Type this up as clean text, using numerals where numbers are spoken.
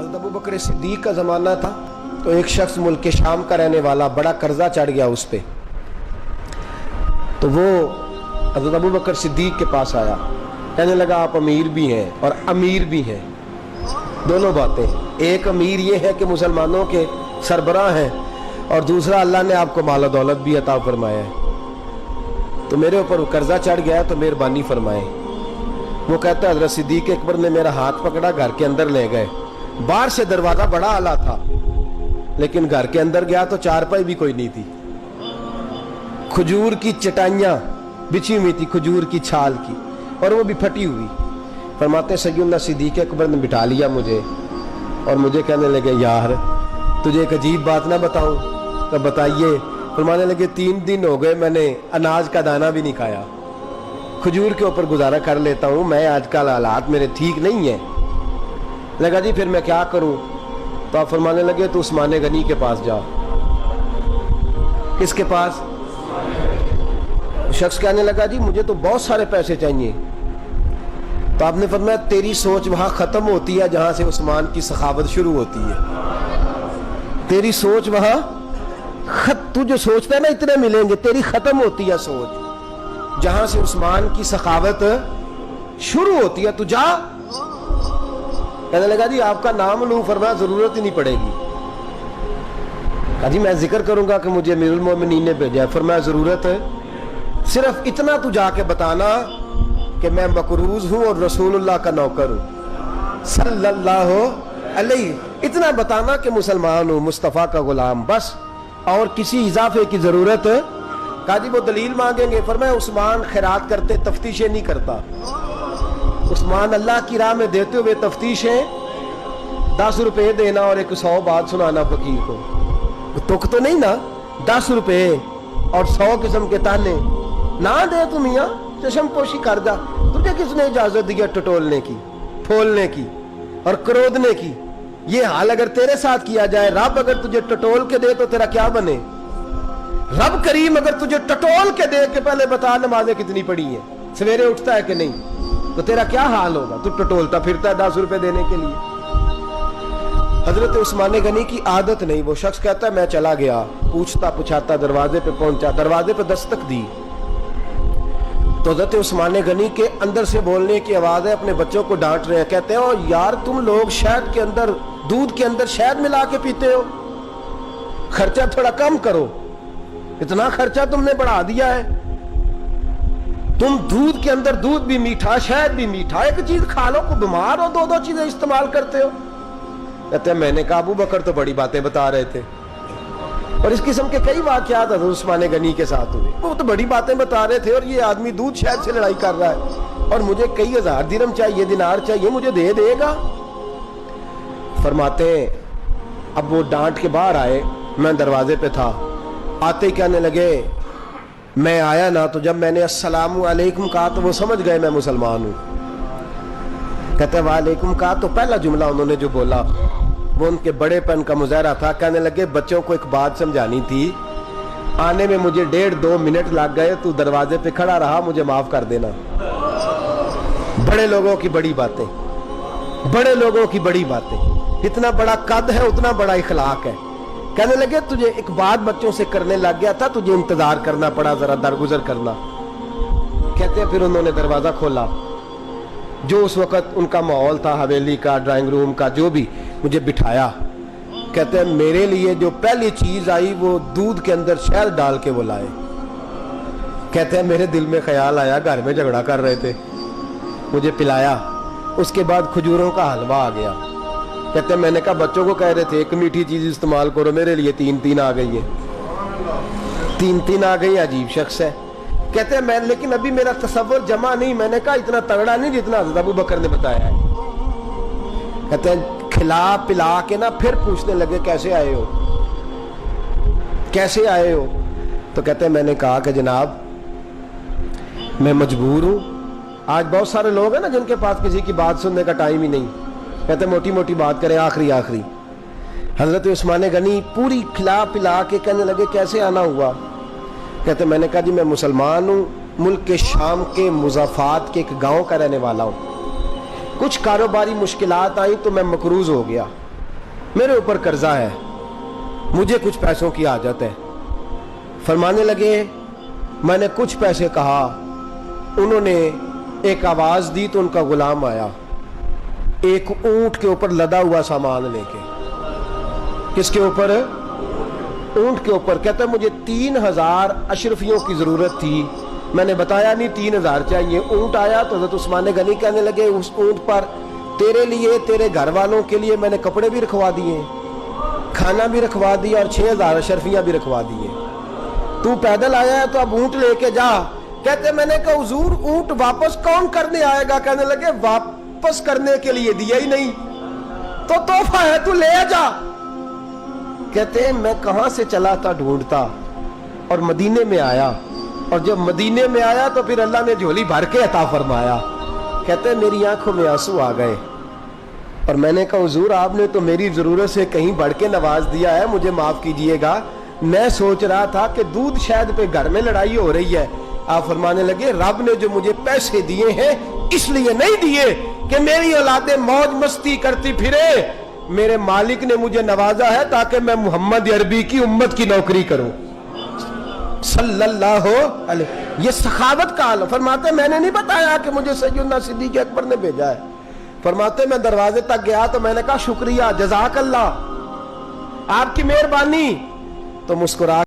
हज़रत अबू बकर सिद्दीक का ज़माना था तो एक शख्स मुल्क शाम का रहने वाला, बड़ा कर्जा चढ़ गया उस पर, तो वो हज़रत अबू बकर सिद्दीक के पास आया, कहने लगा आप अमीर भी हैं और अमीर भी हैं, दोनों बातें। एक अमीर ये है कि मुसलमानों के सरबराह हैं और दूसरा अल्लाह ने आपको माल दौलत भी अता फरमाया है, तो मेरे ऊपर कर्जा चढ़ गया है तो मेहरबानी फरमाएं। वो कहता है हज़रत सिद्दीक अकबर ने मेरा हाथ पकड़ा, घर के अंदर ले गए। बाहर से दरवाज़ा बड़ा आला था लेकिन घर के अंदर गया तो चारपाई भी कोई नहीं थी, खजूर की चटाइयाँ बिछी हुई थी, खजूर की छाल की, और वो भी फटी हुई। फरमाते सैयदना सिद्दीक अकबर ने बिठा लिया मुझे और मुझे कहने लगे यार तुझे एक अजीब बात ना बताऊं? तो बताइए। फरमाने लगे 3 दिन हो गए मैंने अनाज का दाना भी नहीं खाया, खजूर के ऊपर गुजारा कर लेता हूँ, मैं आजकल हालात मेरे ठीक नहीं है। लगा जी फिर मैं क्या करूँ? तो आप फरमाने लगे तो उस्मान गनी के पास जा। किसके पास? शख्स कहने लगा जी मुझे तो बहुत सारे पैसे चाहिए। तो आपने फरमाया तेरी सोच वहां खत्म होती है जहां से उस्मान की सखावत शुरू होती है। तेरी सोच वहां तू जो सोचता है ना इतने मिलेंगे, तेरी खत्म होती है सोच जहां से उस्मान की सखावत शुरू होती है। तू जा। कहने लगा जी आपका नाम लूं? फरमाया जरूरत ही नहीं पड़ेगी। कहा जी मैं जिक्र करूंगा कि मुझे अमीरुल मोमिनीन ने भेजा है। फरमाया जरूरत है, सिर्फ इतना तू जाके बताना कि मैं मकरूज हूं और रसूलुल्लाह का नौकर हूं सल्लल्लाहु अलैहि, इतना बताना कि मुसलमान हूं, मुस्तफ़ा का गुलाम, बस, और किसी इजाफे की जरूरत। कहा जी वो दलील मांगेंगे। फरमाया उस्मान खैरात करते तफ्तीशें नहीं करता, उस्मान अल्लाह की राह में देते हुए तफ्तीशें 10 रुपए देना और 100 बात सुनाना फकीर को, तुक तो नहीं ना, 10 रुपए और 100 किस्म के ताने ना दे तू मियाँ, चशम पोशी कर जा। तुझे किसने इजाजत दी टटोलने की, फोलने की और क्रोधने की? ये हाल अगर तेरे साथ किया जाए, रब अगर तुझे टटोल के दे तो तेरा क्या बने? रब करीम अगर तुझे टटोल के दे के पहले बता नमाजें कितनी पड़ी हैं, सवेरे उठता है कि नहीं, तो तेरा क्या हाल होगा? तू टटोलता फिरता है 10 रुपए देने के लिए। हजरत उस्मान गनी की आदत नहीं। वो शख्स कहता है मैं चला गया, पूछता पुछाता दरवाजे पे पहुंचा, दरवाजे पे दस्तक दी तो हजरत उस्मान गनी के अंदर से बोलने की आवाज है, अपने बच्चों को डांट रहे हैं। कहते हैं ओ यार तुम लोग शहद के अंदर, दूध के अंदर शहद मिला के पीते हो, खर्चा थोड़ा कम करो, इतना खर्चा तुमने बढ़ा दिया है। तुम दूध के अंदर दूध भी मीठा, शहद भी मीठा, एक चीज खा लो को बीमार हो, 2 चीजें इस्तेमाल करते हो। कहते हैं मैंने कहा अबू बकर तो बड़ी बातें बता रहे थे, और इस किस्म के कई वाकयात हज़रत उस्मान गनी के साथ हुए। वो तो बड़ी बातें बता रहे थे और ये आदमी दूध शहद से लड़ाई कर रहा है और मुझे कई हजार दिरहम चाहिए, दिनार चाहिए, मुझे दे देगा? फरमाते हैं अब वो डांट के बाहर आए, मैं दरवाजे पे था, आते ही कहने लगे मैं आया ना तो जब मैंने अस्सलामु अलैकुम कहा तो वो समझ गए मैं मुसलमान हूँ। कहते वालेकुम कहा तो पहला जुमला उन्होंने जो बोला वो उनके बड़ेपन का मुजाहरा था। कहने लगे बच्चों को एक बात समझानी थी, आने में मुझे 1.5-2 मिनट लग गए, तू दरवाजे पे खड़ा रहा, मुझे माफ कर देना। बड़े लोगों की बड़ी बातें, बड़े लोगों की बड़ी बातें, इतना बड़ा कद है उतना बड़ा इखलाक है। कहने लगे तुझे एक बात बच्चों से करने लग गया था, तुझे इंतजार करना पड़ा, जरा दरगुजर करना। कहते हैं फिर उन्होंने दरवाजा खोला, जो उस वक्त उनका माहौल था हवेली का, ड्राइंग रूम का, जो भी, मुझे बिठाया। कहते हैं मेरे लिए जो पहली चीज आई वो दूध के अंदर शहद डाल के वो लाए। कहते हैं मेरे दिल में ख्याल आया घर में झगड़ा कर रहे थे, मुझे पिलाया, उसके बाद खजूरों का हलवा आ गया। कहते हैं मैंने कहा बच्चों को कह रहे थे एक मीठी चीज इस्तेमाल करो, मेरे लिए 3 आ गई है, 3 आ गई। अजीब शख्स है। कहते हैं मैं, लेकिन अभी मेरा तसव्वुर जमा नहीं। मैंने कहा इतना तगड़ा नहीं जितना हज़रत अबू बकर ने बताया है। कहते हैं खिला पिला के ना फिर पूछने लगे कैसे आए हो, कैसे आए हो? तो कहते हैं मैंने कहा कि जनाब मैं मजबूर हूं। आज बहुत सारे लोग हैं ना जिनके पास किसी की बात सुनने का टाइम ही नहीं। कहते मोटी मोटी बात करें, आखिरी आखिरी। हजरत उस्मान गनी पूरी खिला पिला के कहने लगे कैसे आना हुआ? कहते मैंने कहा जी मैं मुसलमान हूँ, मुल्क के शाम के मुज़ाफ़ात के एक गांव का रहने वाला हूँ, कुछ कारोबारी मुश्किलात आई तो मैं मकरूज हो गया, मेरे ऊपर कर्जा है, मुझे कुछ पैसों की हाजत है। फरमाने लगे, मैंने कुछ पैसे कहा, उन्होंने एक आवाज दी तो उनका गुलाम आया एक ऊंट के ऊपर लदा हुआ सामान लेके। किसके ऊपर? ऊंट के ऊपर। कहता मुझे 3000 अशरफियों की जरूरत थी, मैंने बताया नहीं 3000 चाहिए। ऊंट आया तो हज़रत उस्मान गनी कहने लगे, उस ऊंट पर तेरे लिए, तेरे घर वालों के लिए मैंने कपड़े भी रखवा दिए, खाना भी रखवा दिया और 6000 अशरफियां भी रखवा दिए। तू पैदल आया है तो अब ऊंट लेके जा। कहते मैंने कहा हुजूर ऊंट वापस कौन करने आएगा? कहने लगे वापस करने के लिए दिया ही नहीं तो तोहफा है, तू ले जा। कहते मैं कहां से चला था ढूंढता और मदीने में आया, और जब मदीने में आया तो फिर अल्लाह ने झोली भर के अता फरमाया। कहते मेरी आंखों में आंसू आ गए और मैंने कहा हुजूर आपने तो मेरी जरूरत से कहीं बढ़ के नवाज दिया है, मुझे माफ कीजिएगा। मैं सोच रहा था कि दूध शायद पे घर में लड़ाई हो रही है। आप फरमाने लगे रब ने जो मुझे पैसे दिए हैं इसलिए नहीं दिए कि मेरी औलादे मौज मस्ती करती फिरे, मेरे मालिक ने मुझे नवाजा है ताकि मैं मोहम्मद अरबी की उम्मत की नौकरी करूं सल्लल्लाहु अलैहि। ये सखावत का हाल। फरमाते मैंने नहीं बताया कि मुझे सैयदना सिद्दीक़ अकबर ने भेजा है। फरमाते मैं दरवाजे तक गया तो मैंने कहा शुक्रिया, जज़ाकल्लाह, आपकी मेहरबानी। तो मुस्कुरा